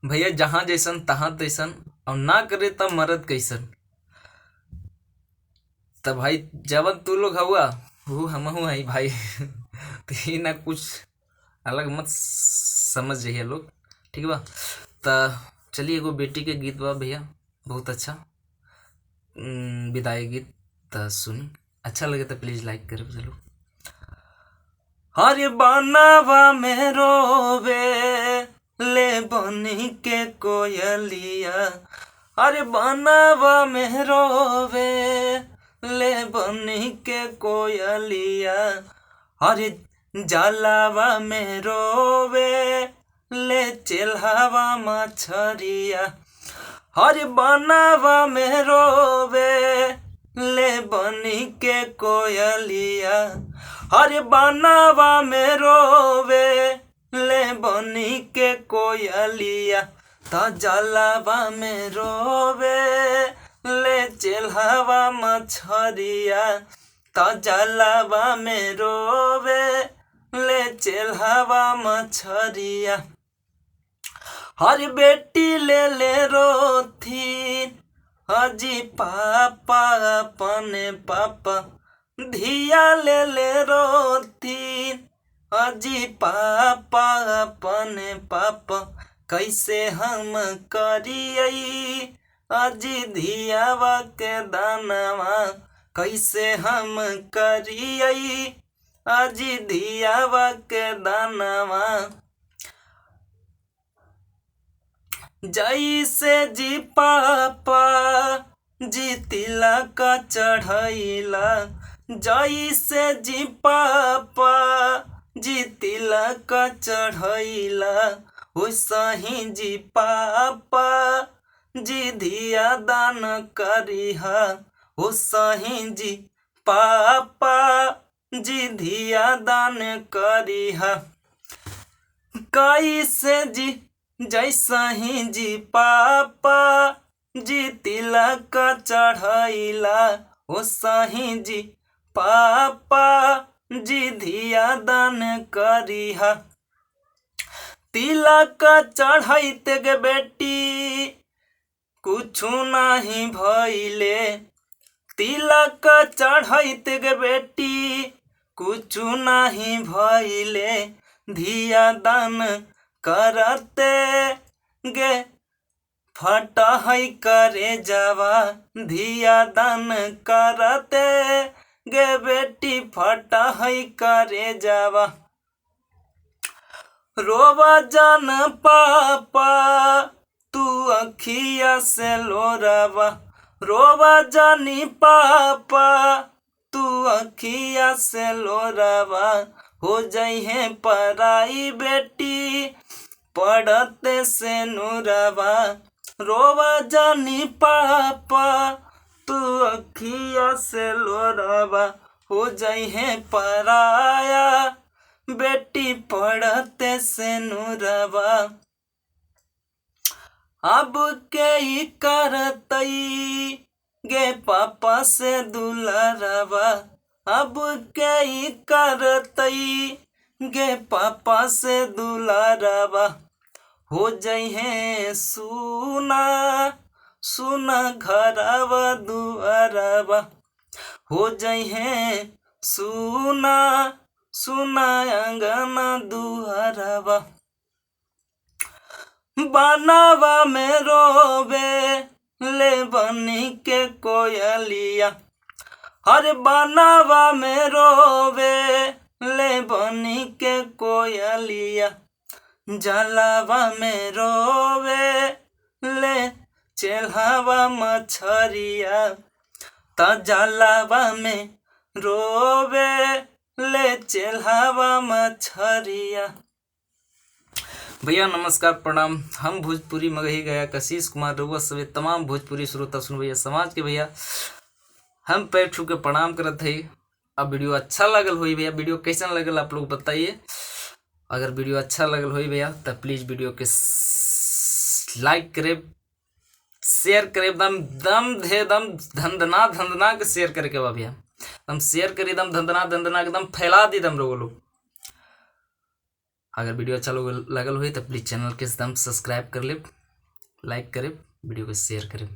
भैया जहाँ जैसन तहाँ तैसन, और ना करे तब मरद कैसन। तब भाई जवन तू लोग हुआ वो हम है भाई। तो ये ना कुछ अलग मत समझ जाइए लोग, ठीक बा। तो चलिए एगो बेटी के गीत बा भैया, बहुत अच्छा विदाई गीत। तो सुनी, अच्छा लगे तो प्लीज लाइक करे चलो। हरे बनवा में रोवे ले बनी के कोयलिया, अरे बनवा में रोवे ले बनी के कोयलिया, अरे जलावा में रोवे ले चेल्हावा मछरिया, हरे बनवा में रोवे ले बनी के कोयलिया, हरे बनवा में रोवे ले बनी के कोयलिया, त जलावा में रोवे ले चेल्हावा मछरिया, त जलावा में रोवे ले चेल्हावा मछरिया। हर बेटी ले रोथी हजी पापा अपने पापा, धिया ले रोथी हजी पापा अपने पापा, कैसे हम करियई अजी धियावा के दानवा, कैसे हम करियई अजी धियावा के दानवा। जैसे जी पापा जी तिलक चढ़ैला, जैसे जी पापा जी तिलक चढ़ैला, वैसही जी पापा जी धिया दान करिहा, वैसही जी पापा जी धिया दान करिहा। कैसे जी जैसा ही जी पापा जी तिलक चढ़ैला, वैसा ही जी पापा जी धिया दान करिहा। तिलक चढ़ैते गे बेटी कुछु नहीं भइले, तिलक चढ़ैते गे बेटी कुछु नहीं भइले, धिया दान करते गे फटा है करे जावा, धिया दान करते गे बेटी फटा है करे जावा। रोवा जान पापा तू अखिया से लोरावा, रोवा जानी पापा तू अखिया से लोरावा, हो जाइए पराई बेटी पढ़ते से नूरवा, रोवा जानी पापा तू अखिया से लोरावा, हो जाइए पराया बेटी पढ़ते से नूरवा। अब के ही करतई गे पापा से दुलारवा, अब के ही करतई गे पापा से दुलारवा, हो जाइए सुना सुना घरवा दुआरवा, हो जाइए सुना सुना अंगना दुआरवा। बनवा में रोवे ले बनी के कोयलिया, हर बनवा में रोवे ले बनी के कोयलिया, जलावा में रोवे ले चेल्हावा मछरिया, त जलावा में रोवे ले चेल्हावा मछरिया। भैया नमस्कार प्रणाम, हम भोजपुरी मगही गया कशिश कुमार रउआ सभी तमाम भोजपुरी श्रोता सुन भैया समाज के भैया हम पैर छू के प्रणाम करत है। अब वीडियो अच्छा लगल होई भैया, वीडियो कैसन लगल आप लोग बताइए। अगर वीडियो अच्छा लगल होई भैया तो प्लीज़ वीडियो के लाइक करे, शेयर करे, दम दम धे दम धंधना के शेयर करके बा भैया, दम शेयर करी दम धंधना के दम फैला दी दम लोग। अगर वीडियो अच्छा लगल हुई तो प्लीज़ चैनल के एकदम सब्सक्राइब कर ले, लाइक करें, वीडियो को शेयर करें।